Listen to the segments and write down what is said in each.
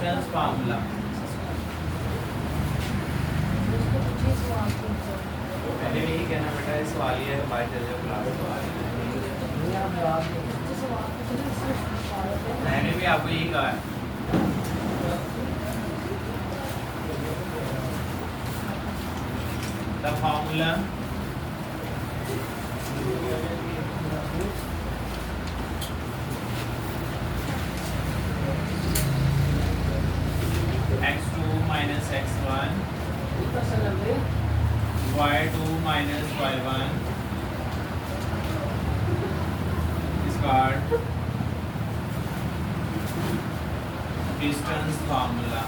Distance formula. पहले भी यही कहना बेटा, इस सवाल ये बात चल क्लास मैंने भी आपको यही कहा है। The formula x2 minus x1 y2 minus y1 is called distance formula।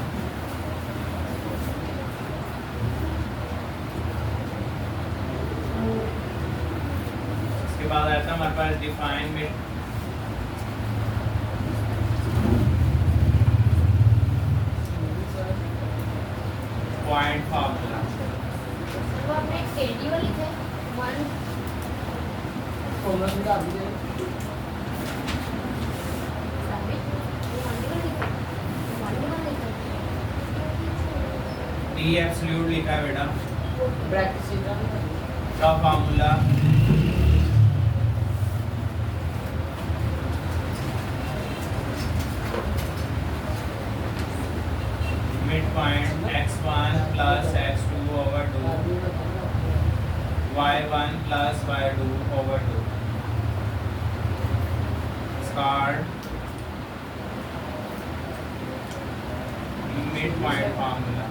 इसके बाद आता है हमारे पास डिफाइन में पॉइंट फार्मूला। वो आपने केडी वाली थे वन फॉर्मूला बता दीजिए। टी एब्सोल्यूट लिखा है बेटा, ब्रैकेट से का formula mid point x1 plus x2 over 2 y1 plus y2 over 2 start mid point formula.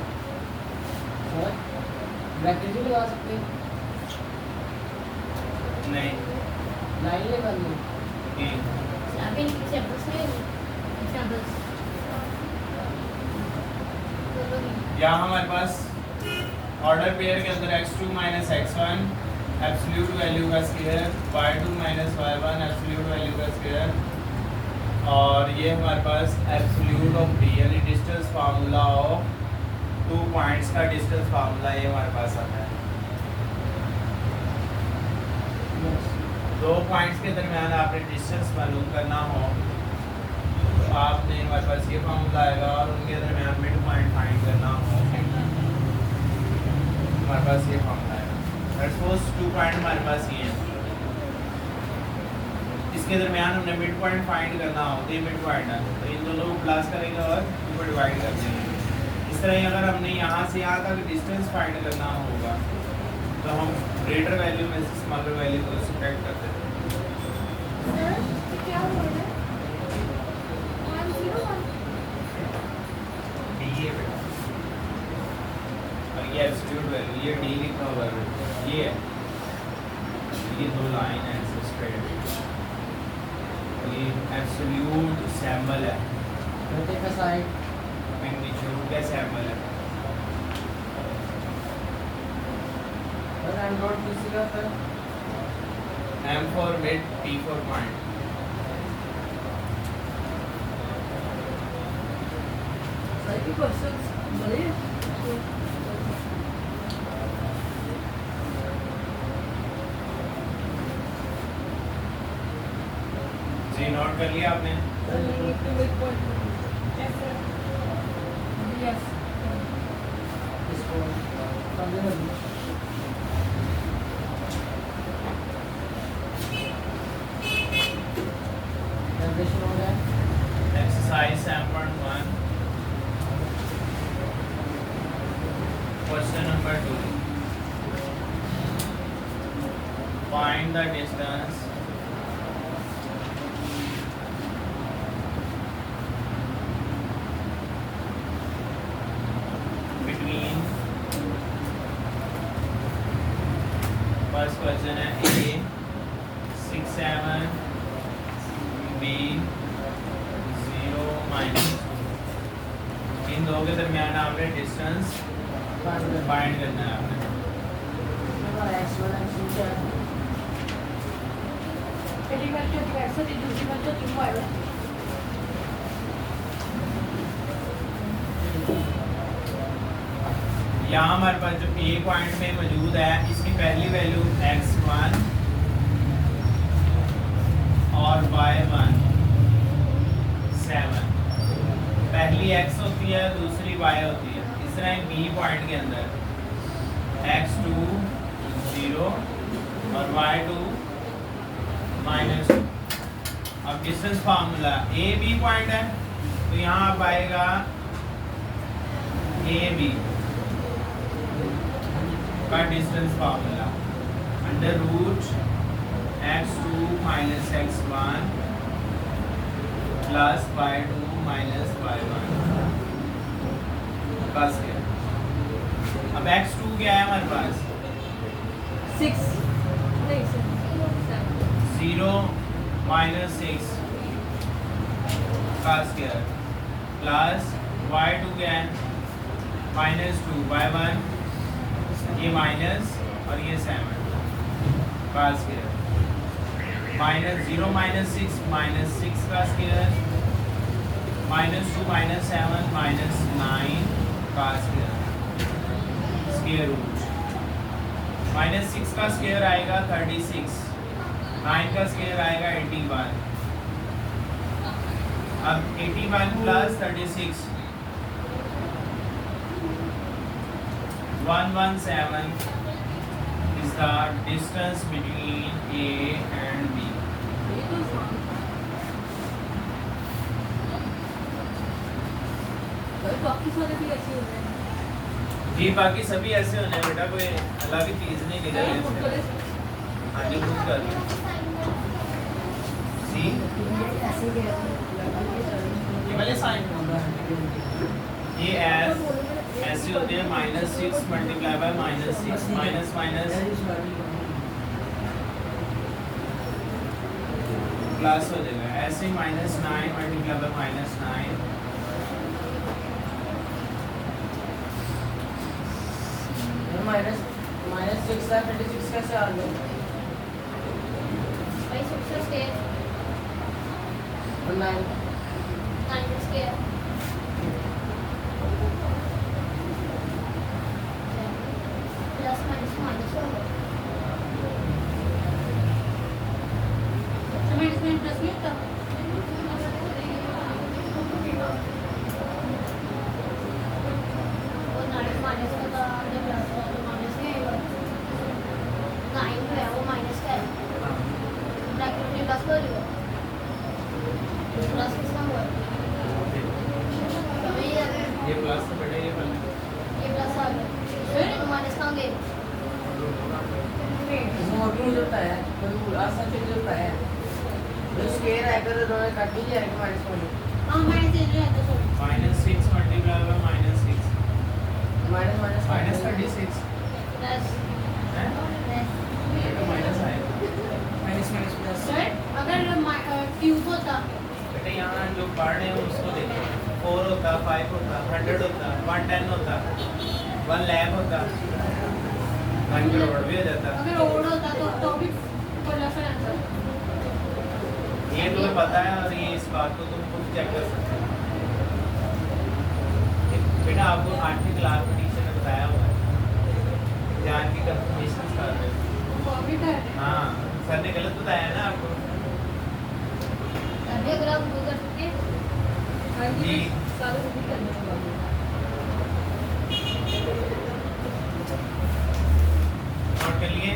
Bracket भी लगा सकते हैं, नहीं लाइन लगा दी। ये अभी एग्जांपल्स में एग्जांपल्स यहाँ हमारे पास ऑर्डर पेयर के अंदर x2 minus x1 absolute value का square, y2 minus y1 absolute value का स्क्वायर, और ये हमारे पास एब्सोल्यूट ऑफ d यानी डिस्टेंस फार्मूला ऑफ 2 पॉइंट्स का डिस्टेंस फार्मूला ये हमारे पास आता है। दो पॉइंट्स के दरमियान आपने डिस्टेंस मालूम करना हो तो आपने हमारे पास ये फार्मूला आएगा, और उनके दरमियान मिड पॉइंट फाइंड करना हो हमारे पास ये फार्मूला आएगा। लेट्स सपोज 2 पॉइंट हमारे पास ये है, इसके दरमियान हमने मिड पॉइंट फाइंड करना हो तो ये मिड पॉइंट है, तो इन दोनों को प्लस करेंगे और इनको डिवाइड कर देंगे। इस तरह ही अगर हमने यहाँ से यहाँ तक डिस्टेंस फाइंड करना होगा तो हम ग्रेटर वैल्यू में से स्मॉलर वैल्यू को सब्ट्रैक्ट कर देते हैं। क्या हुआ है 101 डी है बेटा, और ये एब्सोल्यूट वैल्यू, ये डी लिखा हुआ है, ये है, ये दो लाइन है ऐसे स्ट्रेट, ये एब्सोल्यूट सैंपल है, घंटे का साइड मैग्नीट्यूड का सैंपल है। और एंड्रॉइड किसी का था M for mid, P for point। Side की क्वेश्चंस बड़े जी नोट कर लिया आपने? इसको समझे नहीं। जनरेशन हो गया। Exercise 7.1 question number 2, find the distance between, first question है A 6 7 B 0 minus 2, इन दो के दरमियान आपने डिस्टेंस फाइंड करना है आपने। x1 x2 क्या है? पहली बार तो diverse है, दूसरी बार तो इक्वल है। यहाँ हमारे पास जो A पॉइंट में मौजूद है, इसकी पहली वैल्यू x1 और y1 7, पहली x होती है, दूसरी y होती है। इस तरह b पॉइंट के अंदर x2 0 और y2 -2। अब distance formula a b point है तो यहाँ अब आएगा a b का distance formula under root x2 minus x1 plus y2 minus y1 बस गया। अब x2 क्या है हमारे पास 6 नहीं सर 0 minus 6 का स्क्वायर प्लस y2 क्या है -2 y1 ये माइनस और ये 7 का स्क्वायर -0 minus 6 -6 का स्क्वायर -2 minus 7 -9 का स्क्वायर स्क्वायर रूट -6 का स्क्वायर आएगा 36 9 का स्क्वायर आएगा 81। अब 81 plus 36 117 is the distance between A and B. बाकी सारे भी ऐसे हो रहे हैं जी बाकी सभी ऐसे होने हैं बेटा, कोई अलग ही चीज नहीं निकल रही इसमें। हाँ जी खुद कर सी ये वाले साइन ये ऐसे होते हैं -6 multiply by -6 minus minus plus हो जाएगा। ऐसे -9 मल्टीप्लाई बाय -9 -6 था 36 कैसे आ गया भाई 6 स्क्वायर और 9 स्क्वायर प्लस माइनस माइनस होगा माइनस में प्लस नहीं होता और माइनस होता है प्लस तो माइनस नहीं आएगा 9 है वो माइनस का है ब्रैकेट में प्लस कर लियो प्लस किसका हुआ ये प्लस तो बेटा ये वाला ये प्लस आ गया फिर माइनस कहाँ गए इसमें भी मुझे पता है पर आसान चीज होता है जो स्क्वायर है कर दोनों काट ही जाएगा -1 हाँ माइनस दे दिया तो सॉरी -6 मल्टीप्लाई बाय -6 -36 प्लस है ये तो माइनस आएगा। प्लस सर अगर क्यूब होता बेटा यहाँ जो पढ़ रहे हैं उसको देखो 4 होता 5 होता 100 होता 110 होता 1 लाख होता 1 करोड़ भी हो जाता। अगर ओड होता तो भी बोला फिर आंसर ये तुम्हें पता है और ये इस बात को तुम खुद चेक कर सकते हो। बेटा आपको 8वीं क्लास में टीचर ने बताया हुआ है ध्यान की कंफर्मेशन कर रहे हो। वो भी कर हाँ सर ने गलत बताया ना आपको। अभी अगर आप वो कर सकते हैं जी सारे भी करने के बाद नोट कर लिए।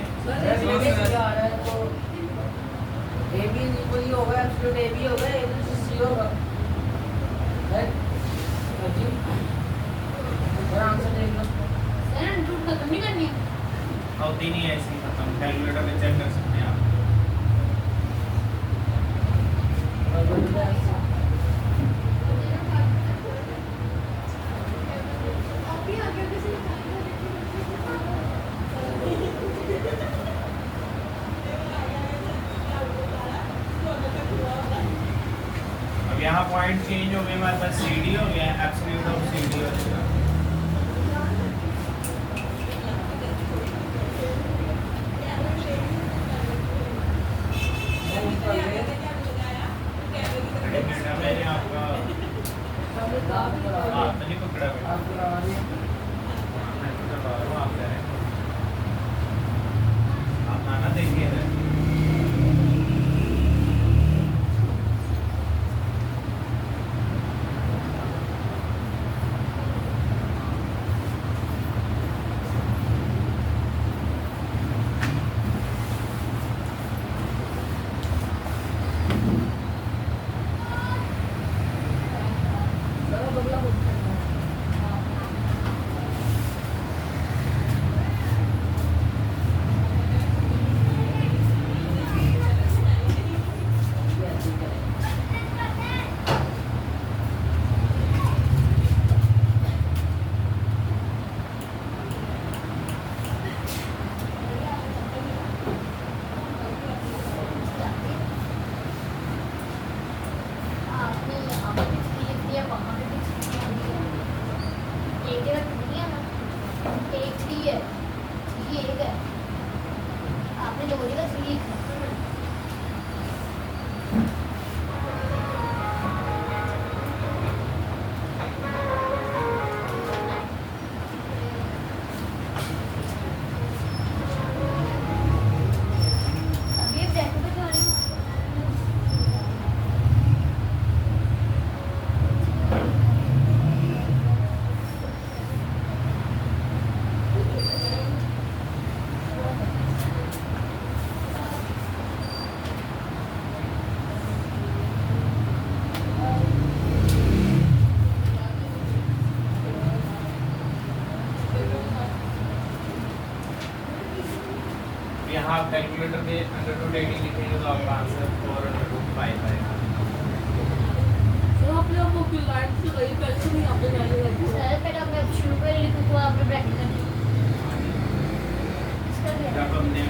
आ रहा है तो ए बी इक्वल ही होगा एब्सोल्यूट ए बी होगा ए बी सी होगा राइट जी और आंसर देख लो सर रूट खत्म नहीं करनी है होती नहीं है ऐसी खत्म कैलकुलेटर में चेक कर सकते हैं आप। और बोलो आंसर अब यहाँ पॉइंट चेंज हो गए हमारे पास CD हो गया एब्सोल्यूट ऑफ CD हो जाएगा। बेटा मैंने आपका हाथ नहीं पकड़ा बेटा। आपको आ रही है मैं तो करवा रहा हूँ आप कह रहे हैं आप नाना देखिए ना। ठीक है। अभी ब्रैकेट में क्यों नहीं यहाँ आप कैलकुलेटर पे √80 लिखेंगे तो आपका आंसर 4√5 आएगा। तो आपने अब वो क्यों लाइन से गई पहले से नहीं आपने जाने लगी सर पहले मैं शुरू में लिखूँ तो आपने ब्रैकेट में इसका क्या जब हमने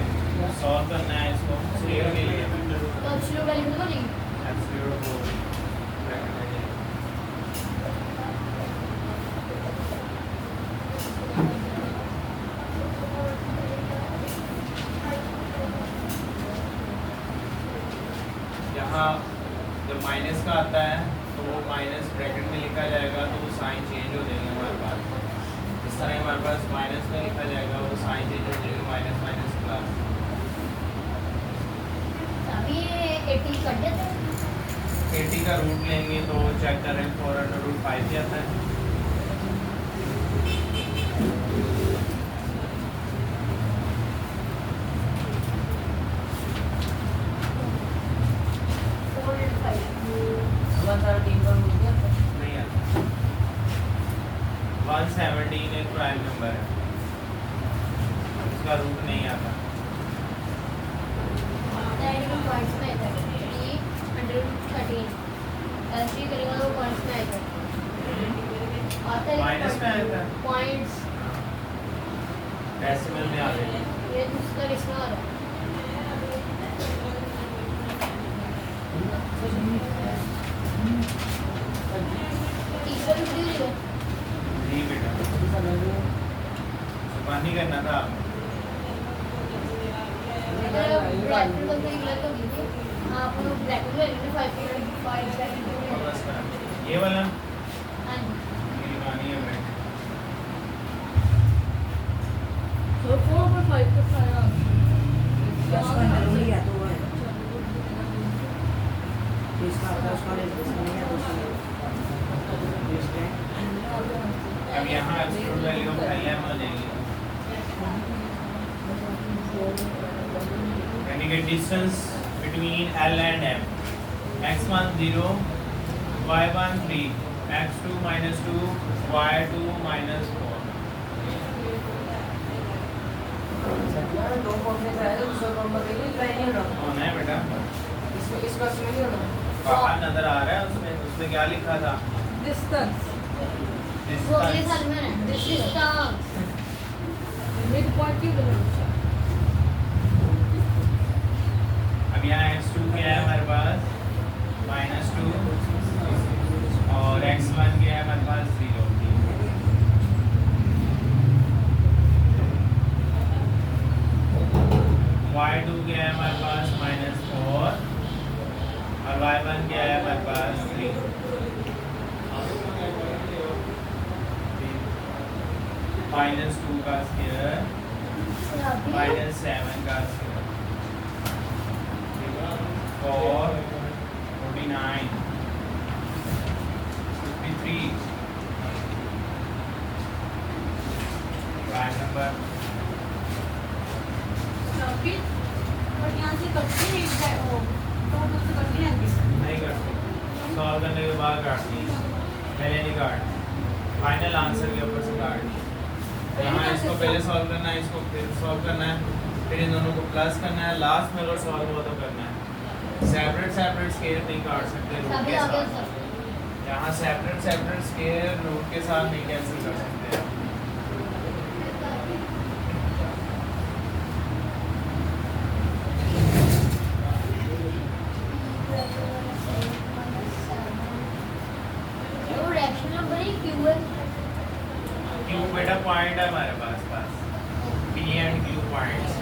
सॉल्व करना है इसको क्लियर के लिए तो अब शुरू में लिखूँ तो नहीं एब्सोल्यूट को ब्रैकेट में लिखें। यहाँ जब माइनस का आता है तो वो माइनस ब्रैकेट में लिखा जाएगा तो वो साइन चेंज हो जाएंगे हमारे पास। इस तरह हमारे पास माइनस में लिखा जाएगा वो साइन चेंज हो जाएगा माइनस माइनस प्लस। अभी ये 80 कर देते हैं 80 का रूट लेंगे तो चेक करें 4√5 ही आता है। नहीं आता। 117 एक प्राइम नंबर है, उसका रूट नहीं आता। पॉइंट्स में आता है 113 ऐसे करेंगे तो पॉइंट्स में आएगा आता है माइनस में आता है, पॉइंट्स डेसिमल में आ गया। ये दूसरा इसमें आ रहा है तीसरा भी फ्री है जी बेटा, पानी करना था आपने। ब्रैकेट को सही लगा तो दीजिए आप लोग ब्रैकेट में लेंगे 5 ब्रैकेट और बस करना। ये वाला हां ये पानी है बेटा। तो 4/5 का सारा प्लस का जरूरी है तो वो है इसका प्लस का नहीं है तो अब यहाँ एब्सोल्यूट वैल्यू ऑफ LM आ जाएगी, यानी कि distance between L and M। x1 0, y1 3, x2 -2, y2 -4। दो कॉम्प्लेक्स आया तो दूसरा कॉम्प्लेक्स नहीं ट्राई नहीं होना कौन है बेटा? इसमें इसका इसमें नहीं होना बाहर नजर आ रहा है उसमें क्या लिखा था? डिस्टेंस वो अगले डिस्टेंस। साल में है डिस्टेंस मिड पॉइंट क्यों करना अब यहाँ x2 क्या है हमारे पास? -2 और x1 क्या है हमारे पास? 0। y2 क्या है हमारे पास? -4 और y1 क्या है हमारे पास? 3। -2 का स्क्वायर -7 का स्क्वायर 4 49 53 5 नंबर बट यहाँ से कटती नहीं है वो तो उससे कटती नहीं नहीं करते, सॉल्व करने के बाद काटती है, पहले नहीं काटती, फाइनल आंसर के ऊपर से काटती है। यहाँ इसको पहले सॉल्व करना है, इसको फिर सॉल्व करना है, फिर इन दोनों को प्लस करना है, लास्ट में अगर सॉल्व हुआ तो करना है। सेपरेट सेपरेट स्केयर नहीं काट सकते रूट सभी के आ गया साथ। सर यहाँ सेपरेट सेपरेट स्केयर रूट के साथ नहीं कैंसिल कर सकते आप। वो रिएक्शन नंबर ही क्यों है क्यू बेटा पॉइंट है हमारे पास P एंड Q पॉइंट्स।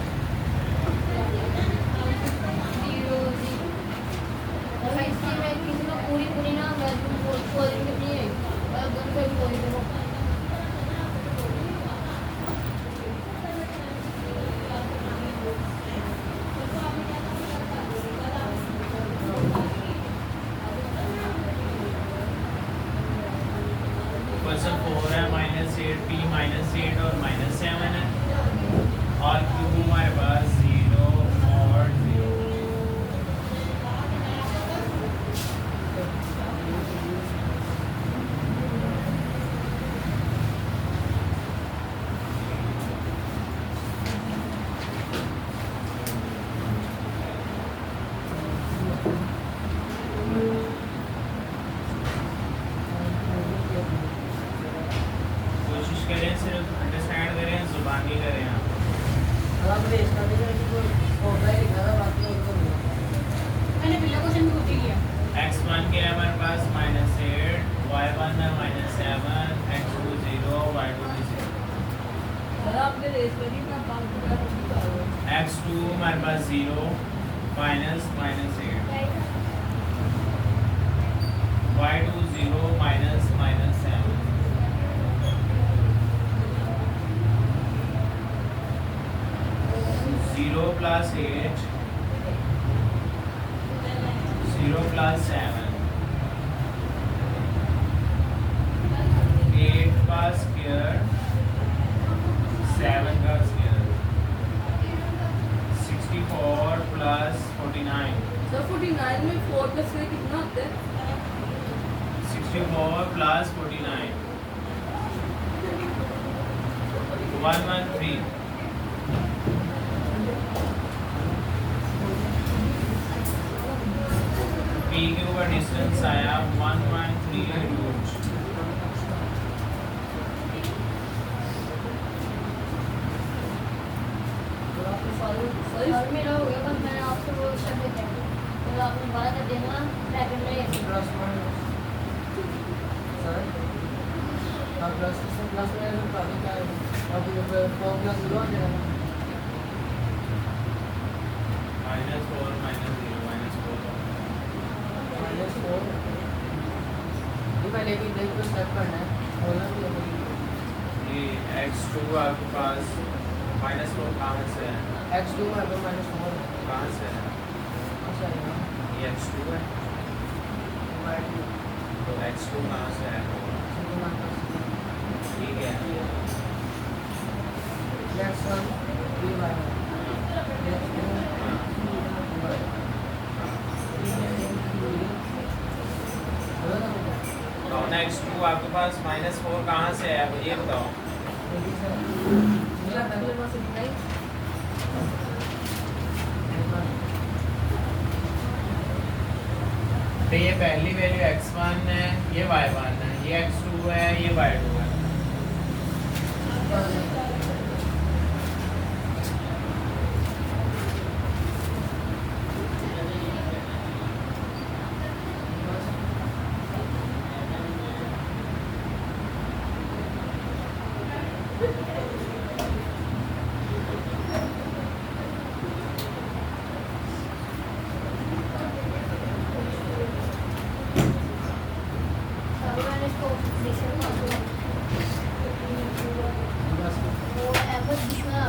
मैंने तो होता ही लिखा था बाकी और तो नहीं। मैंने पहला क्वेश्चन भी कॉपी किया x1 के हमारे पास -8, y1 है -7, x2 0, y2 भी 0। सर आपने रेस में नहीं मैं बात कर रहा हूँ। x2 हमारे पास 0 -8, y2 0 -7। 0 plus 8, 0 plus 7, 8 का स्क्वायर, 7 का स्क्वायर, 64 plus 49, सर 49 में 4 प्लस में कितना होता है? 64 plus 49, 113। P के ऊपर डिस्टेंस आया 113 रूट। और मेरा हो गया बस मैंने आपसे वो शब्द दिया तो आपने दोबारा कर देना ब्रैकेट में ऐसे प्लस माइनस सर हाँ प्लस में बता दें क्या है अब ये 4 प्लस 0 आ जाएगा -4 -0 -4 ये पहले भी देख को स्टेप करना है बोलना भी है ये x2 आपके पास -4 कहाँ से है? x2 में अब -4 कहाँ से है? अच्छा है ये x2 है y2 तो x2 कहाँ से है? ठीक है next one dy next तो x2 आपके पास -4 कहाँ से है? अब ये बताओ। तो ये पहली वैल्यू x1 है, ये y1 है, ये x2 है, ये y2 है। अब मैंने इसको डिक्शनरी में डाल दिया वो एवरेज डिक्शनरी आ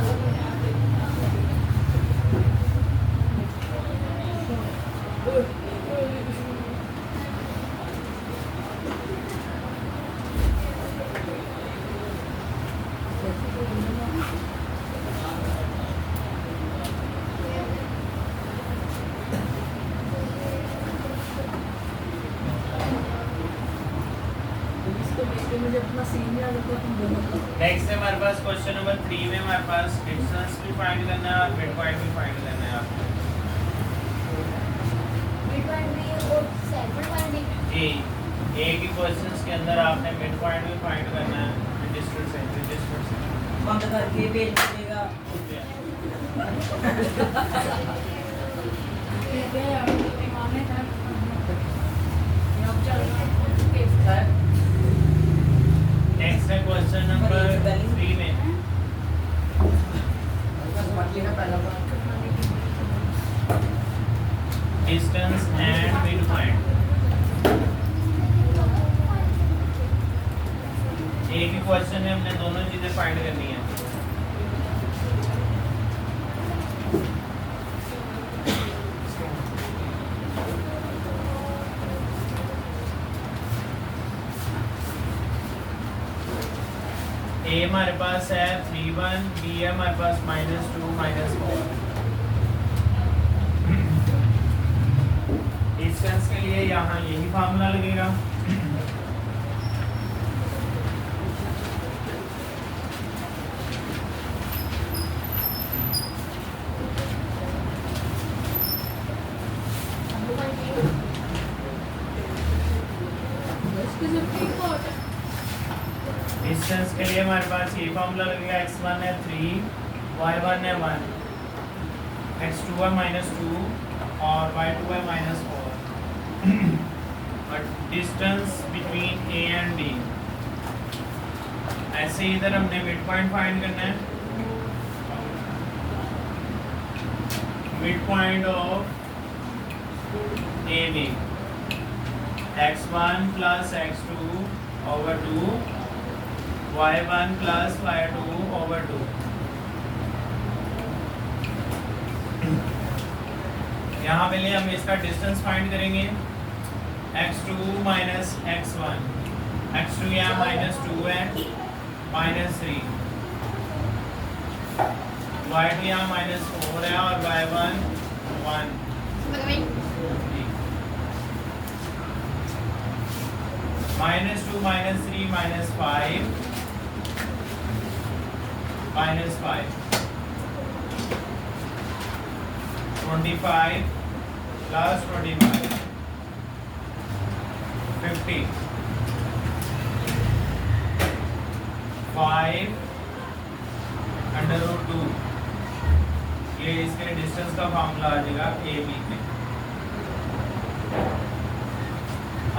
मुझे अपना सीन याद है तुम दोनों नेक्स्ट है हमारे पास क्वेश्चन नंबर 3 में हमारे पास डिस्टेंस भी फाइंड करना है और मिड पॉइंट भी फाइंड करना है आपको। मिड पॉइंट भी और सेंटर पॉइंट भी जी एक ही क्वेश्चंस के अंदर आपने मिड पॉइंट भी फाइंड करना है डिस्टेंस से बंद करके भेज दीजिएगा ठीक है अब मामले का अब चल रहा है नेक्स्ट है क्वेश्चन नंबर 3 में बाकी है पहला डिस्टेंस एंड मिड पॉइंट। एक ही क्वेश्चन में हमने दोनों चीजें फाइंड करनी है। ए हमारे पास है 3 1, बी है हमारे पास -2 -4। डिस्टेंस के लिए यहाँ यही फार्मूला लगेगा। डिस्टेंस के लिए हमारे पास ये फार्मूला लगेगा x1 है 3, y1 है 1, x2 है -2 और y2 है -4 but distance between a and d। ऐसे इधर हमने मिड पॉइंट फाइंड करना है। Mid point of AB x1 plus x2 over 2 y1 plus y2 over 2। यहाँ पहले हम इसका डिस्टेंस फाइंड करेंगे x2 minus x1। x2 यहाँ -2 है -3, y2 यहाँ -4 है और y1 1। -2 -3 -5 -5 25 plus 25 50 5 √2। ये इसके डिस्टेंस का फार्मूला आ जाएगा ए बी में।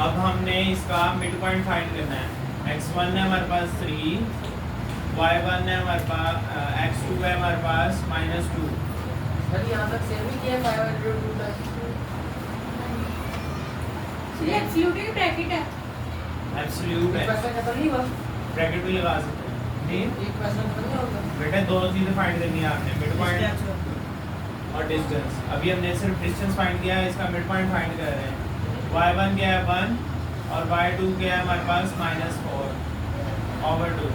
अब हमने इसका मिड पॉइंट फाइंड करना है। x1 है हमारे पास 3, y1 है हमारे पास x2 है हमारे पास -2। सर यहाँ तक सेम ही किया 502 तक। ये एब्सोल्यूटली ब्रैकेट है। एब्सोल्यूट है, क्वेश्चन खत्म नहीं हुआ। ब्रैकेट भी लगा सकते हैं। नहीं एक क्वेश्चन खत्म नहीं होगा। बेटा दो चीजें फाइंड करनी है आपने, मिड पॉइंट और डिस्टेंस। अभी हमने सिर्फ डिस्टेंस फाइंड किया है, इसका मिड पॉइंट फाइंड कर रहे हैं। y1 क्या है 1 और y2 क्या है हमारे पास -4 over 2।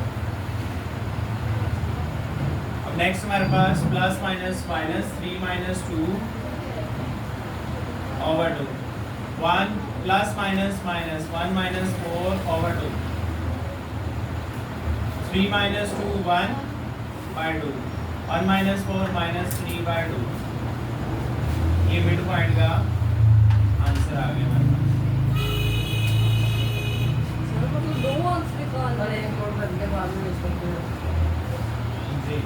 अब नेक्स्ट हमारे पास plus minus minus 3 -2 over 2। 1 plus minus minus 1 -4 over 2। 3 -2 1 by 2। 1 -4 -3 by 2। ये मिड पॉइंट का आंसर आ गया हमारे पास। दो अंक निकाल और एक और करके बाद में यूज करते हैं। जी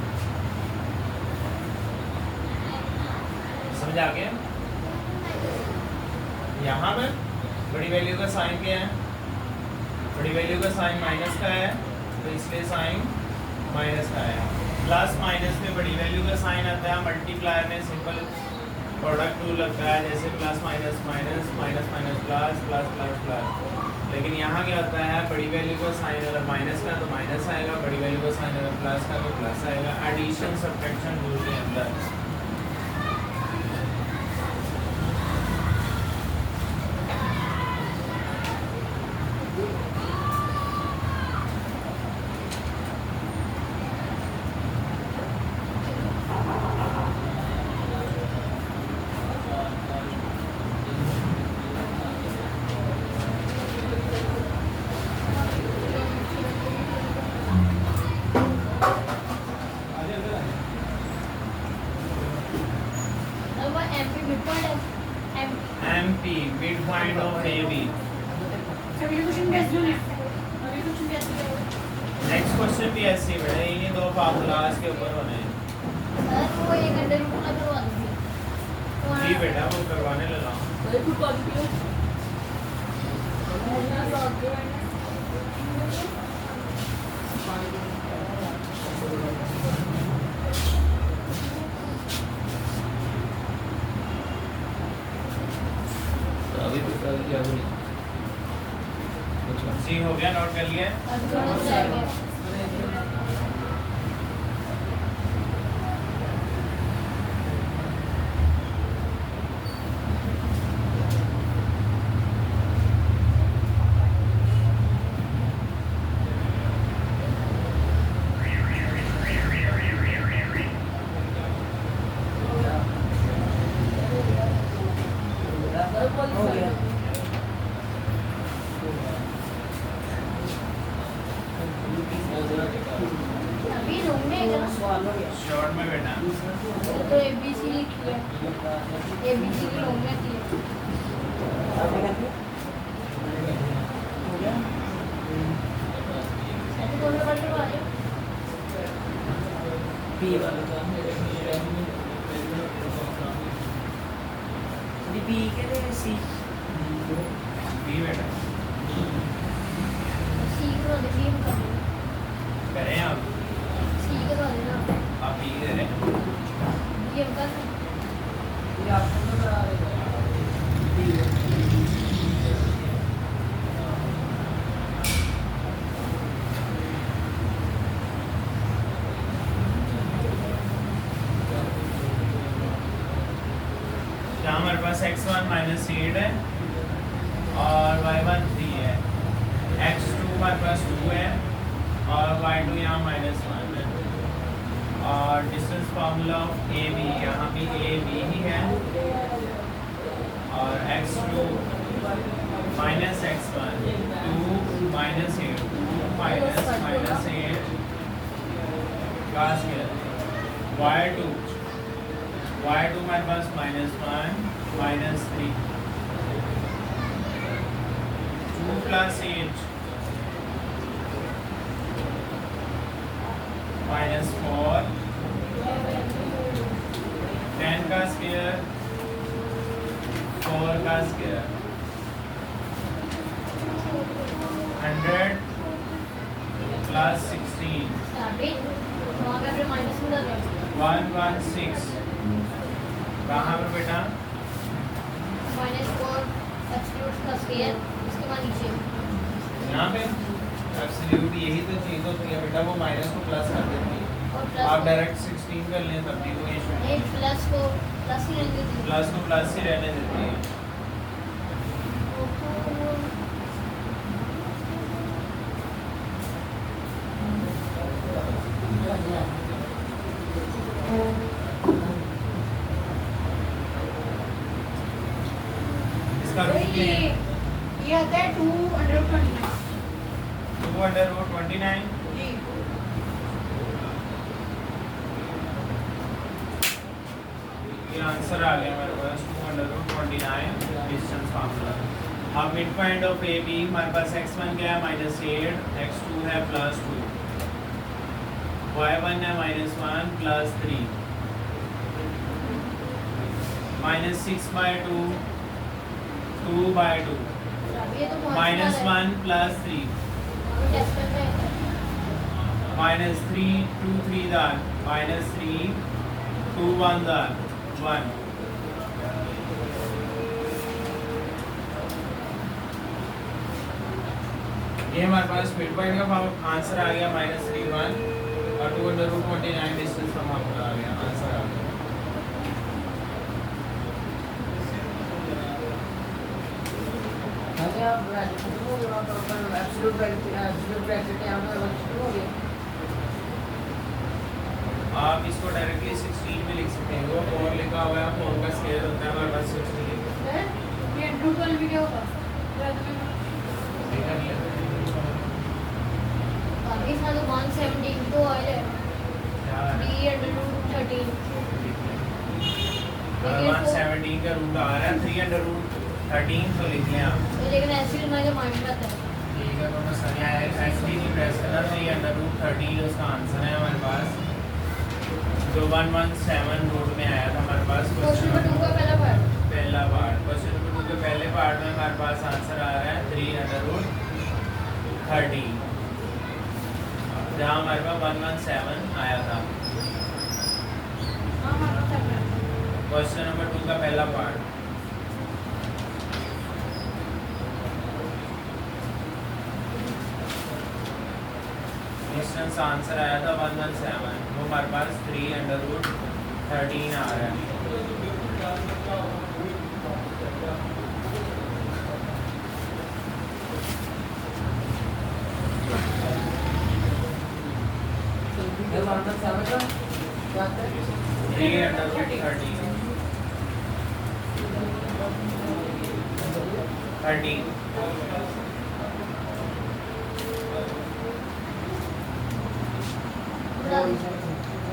समझ आ गया। यहाँ पर बड़ी वैल्यू का साइन क्या है? बड़ी वैल्यू का साइन माइनस का है, तो इसलिए साइन माइनस का है। प्लस माइनस में बड़ी वैल्यू का साइन आता है, मल्टीप्लायर में सिंपल प्रोडक्ट रूल लगता है, जैसे plus minus minus minus minus plus plus plus plus. लेकिन यहाँ क्या होता है, बड़ी वैल्यू का साइन अगर माइनस का तो माइनस आएगा, बड़ी वैल्यू का साइन अगर प्लस का तो प्लस आएगा। एडिशन सब्ट्रैक्शन रूल के अंदर। MP midpoint of AB। Next question भी ऐसे ही बेटा, ये दो फार्मूलाज के ऊपर होने हैं। जी बेटा वो करवाने लगा हूँ। अभी तो कर दिया अभी जी हो गया, नोट कर लिया। हो गया। अभी रूम में है सवाल हो गया। शॉर्ट में बेटा तो एबीसी लिखी है, एबीसी की लोग में थी। आपने कर दिया? हो गया। ऐसे कौन सा बटन आ रहा है? पी वाला बी के लिए सी बी बेटा सी को दे सी को करें आप सी को दे ना आप बी दे रहे हैं ये कर ये आपको तो करा रहे यहाँ हमारे पास x1 माइनस 8 है और y1 3 है, x2 हमारे पास 2 है और y2 यहाँ माइनस 1 है। और distance formula of A B, यहाँ भी ए बी ही है और x2 minus x1 2 minus 8 2 minus 8 class के y2 हमारे पास माइनस 1 माइनस 3 2 प्लस 8 माइनस 4 10 का स्क्वायर 4 का स्क्वायर 100 प्लस 16 स्टार्टिंग वहां पे फिर माइनस में कर दो 116 कहाँ पर बेटा -4 एब्सोल्यूट का स्क्वायर उसके बाद नीचे यहाँ पे एब्सोल्यूट यही तो चीज़ होती है बेटा, वो माइनस को प्लस कर देती है। और प्लस आप डायरेक्ट 16 कर लें तब भी कोई इशू नहीं, एक प्लस को प्लस ही रहने देते प्लस को प्लस ही रहने देती है। इसका रूट ये आता है 229 2/29 जी ये आंसर आ गया मेरे पास 2/29 डिस्टेंस फार्मूला। अब mid point of A B हमारे पास x1 क्या है -8, x2 है +2, y1 है -1 +3 -6/2 2/2 ये तो बहुत -1 +3 टेस्ट करते हैं -3 2 3 दार -3 2 1 दार 1 ये हमारे पास मिड पॉइंट का आंसर आ गया -3 1 और 2/29 डिस्टेंस का फार्मूला आ गया, आंसर आ गया। अरे आप ब्रैकेट को लगा तो अपन एब्सोल्यूट ब्रैकेट यहाँ पे शुरू हो गया। आप इसको डायरेक्टली 16 में लिख सकते हैं, वो 4 लिखा हुआ है, 4 का स्क्वायर होता है हमारे पास 16 ये रूट वाला वीडियो होगा ये कर लेते हैं। बाकी इसमें तो 117 तो आ जाए यार 3/13 अगर 117 का रूट आ रहा है 3/13 तो लिख लें आप, लेकिन ऐसे ही हमारे माइंड में आता है ठीक है। तो मैं सर यहाँ एक्चुअली नहीं प्रेस करना, 3/13 उसका आंसर है हमारे पास, जो 117 रूट में आया था हमारे पास क्वेश्चन नंबर 2 का पहला पार्ट पहला पार्ट। क्वेश्चन नंबर 2 के पहले पार्ट में हमारे पास आंसर आ रहा है 3/13 जहाँ हमारे पास 117 आया था। हां हां क्वेश्चन नंबर 2 का पहला पार्ट डिस्टेंस आंसर आया था 117, वो हमारे पास 3/13 आ रहा है। ये मानना चाहता था क्या था 3/13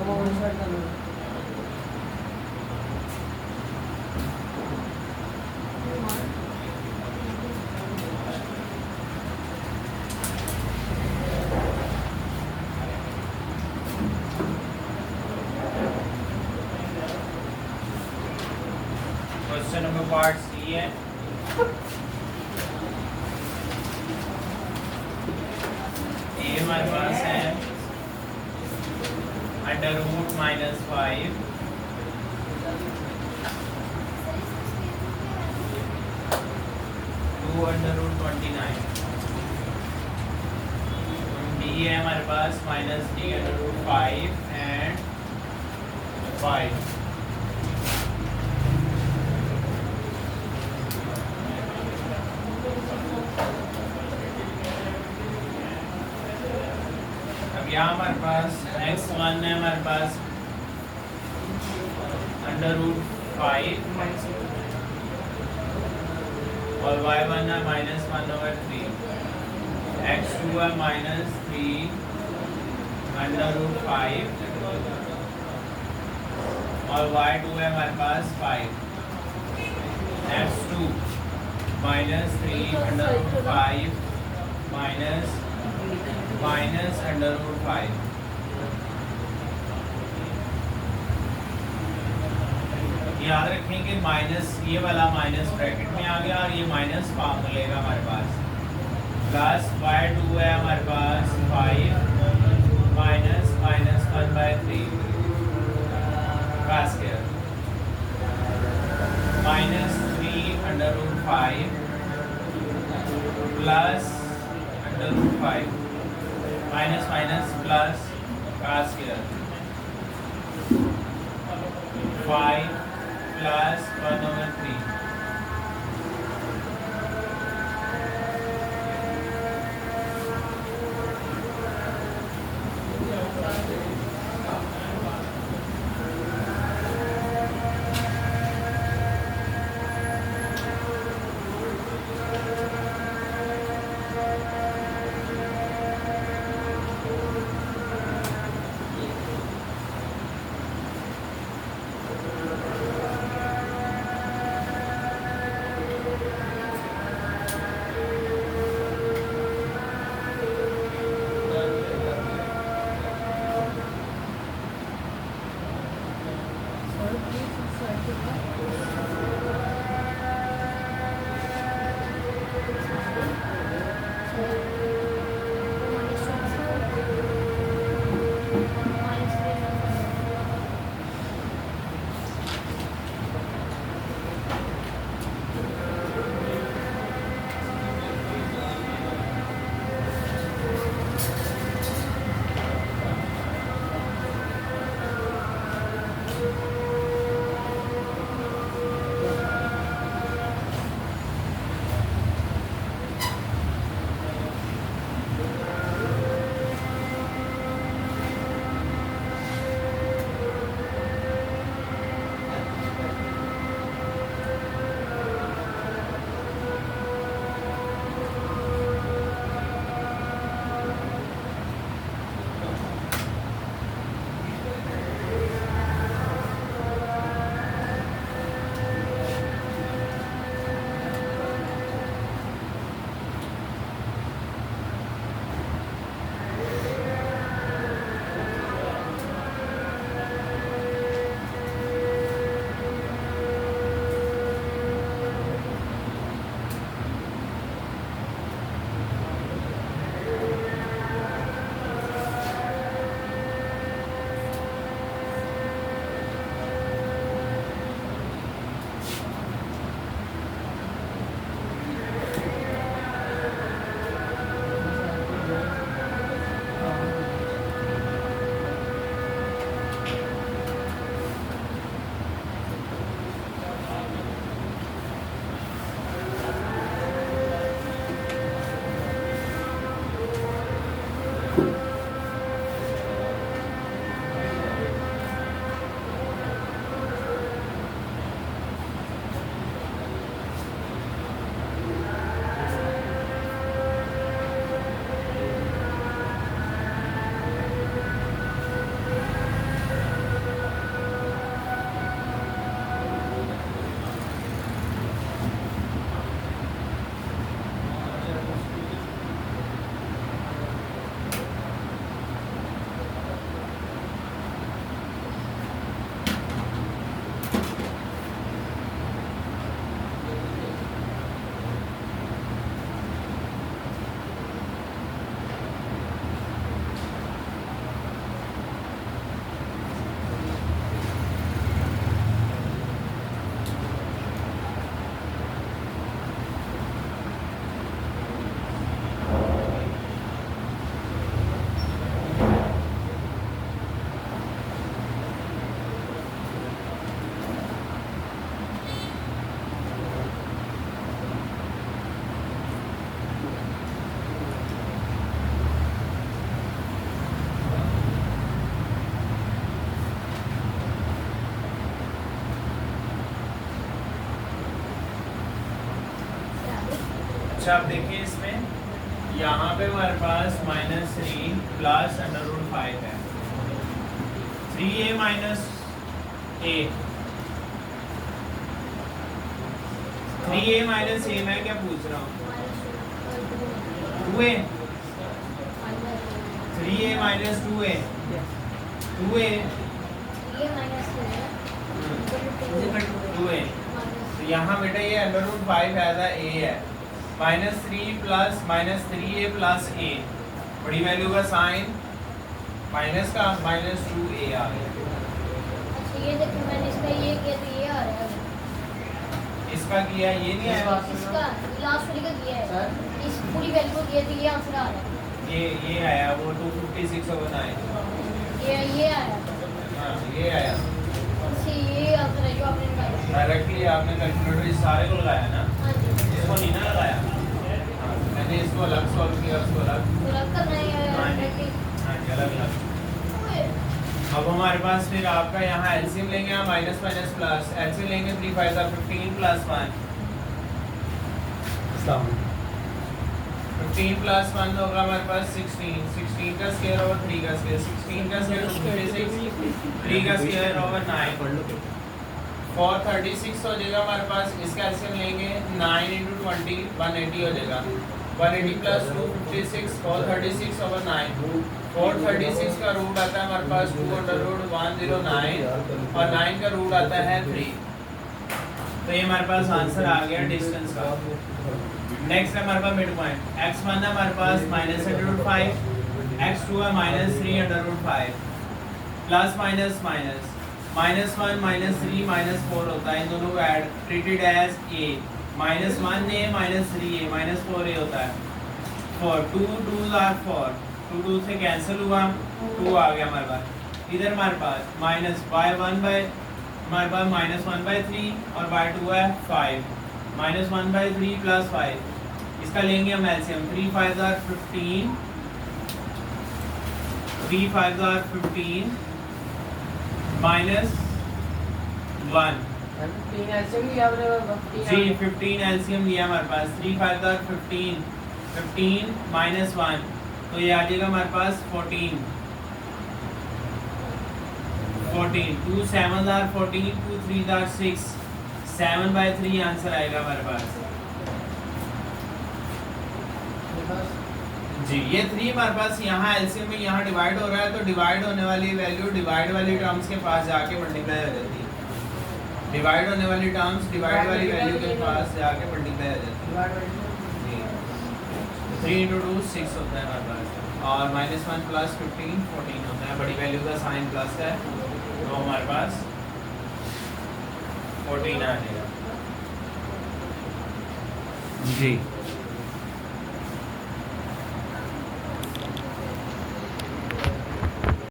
वो उनसे कर लो। क्वेश्चन नंबर पार्ट सी है। ये हमारे पास है √-5 2 √29। डी है हमारे पास -d/5 एंड 5। अब यहाँ हमारे पास x1 है हमारे पास √5 और y1 है -1/3, x2 है -3 √5 और y2 है हमारे पास 5, x2 -3 √5 -√5। याद रखें कि माइनस, ये वाला माइनस ब्रैकेट में आ गया और ये माइनस फार्मूले का हमारे पास, प्लस y2 है हमारे पास 5 -1/3 का स्क्वायर -3/5 प्लस √5 माइनस प्लस का स्क्वायर 5 प्लस 1/3। अच्छा आप देखिए इसमें यहाँ पे हमारे पास -3 प्लस √5 है 3a minus a 3a minus a मैं क्या पूछ रहा हूँ 2a 3a minus 2a 2a 2a तो यहाँ बेटा ये √5 एज a है -3 प्लस -3a प्लस a बड़ी वैल्यू का साइन माइनस का -2a आ गया अच्छा ये देखो मैंने इसका ये किया तो ये आ रहा है इसका किया ये नहीं आया इसका लास्ट वाली का किया है सर इस पूरी वैल्यू को किया तो ये आंसर आ रहा है ये आया वो 256/9 ये आया हाँ ये आया इससे ये आंसर है जो आपने निकाला डायरेक्टली आपने कैलकुलेटर इस सारे को लगाया ना हाँ जी इसको नहीं ना लगाया हाँ मैंने इसको अलग सॉल्व किया उसको अलग तो रख करना है हाँ जी हाँ जी अलग अलग अब हमारे पास फिर आपका यहाँ एलसीएम लेंगे हम माइनस माइनस प्लस एलसीएम लेंगे 3 5 15 प्लस 1 15 प्लस 1 होगा हमारे पास 16 16 का स्क्वायर ओवर 3 का स्क्वायर 16 का स्क्वायर 56 3 का स्क्वायर ओवर 9 436 हो जाएगा हमारे पास इसका एलसीएम लेंगे 9 × 20 180 हो जाएगा 180 प्लस 256 436 ओवर 9 436 का रूट आता है हमारे पास 2/109 और 9 का रूट आता है 3 तो ये हमारे पास आंसर आ गया डिस्टेंस का नेक्स्ट है हमारे पास मिड पॉइंट x1 है हमारे पास -√5 x2 है -3√5 प्लस माइनस माइनस -1 -3 -4 होता है इन दोनों को add treated as a -1a -3a -4a होता है 4 2 2s are 4 2 2 से कैंसिल हुआ 2 आ गया हमारे पास इधर हमारे पास -y1 बाय हमारे पास -1/3 और y2 है 5 -1/3 प्लस 5 इसका लेंगे हम एलसीएम 3 5 are 15 3 5 are 15 -1 15 एलसीएम लिया आपने जी 15 एलसीएम लिया हमारे पास 3 5 are 15 15 -1 तो ये आ जाएगा हमारे पास 14 14 2 7 are 14 2 3 are 6 7/3 आंसर आएगा हमारे पास जी ये 3 हमारे पास यहाँ एलसीएम में यहाँ डिवाइड हो रहा है तो डिवाइड होने वाली वैल्यू डिवाइड वाली टर्म्स के पास जाके मल्टीप्लाई हो जाती है डिवाइड होने वाली टर्म्स डिवाइड वाली वैल्यू के पास जाके मल्टीप्लाई हो जाती है जी 3 × 2 6 होता है हमारे पास और -1 प्लस 15 14 होता है बड़ी वैल्यू का साइन प्लस है तो हमारे पास 14 आ जाएगा जी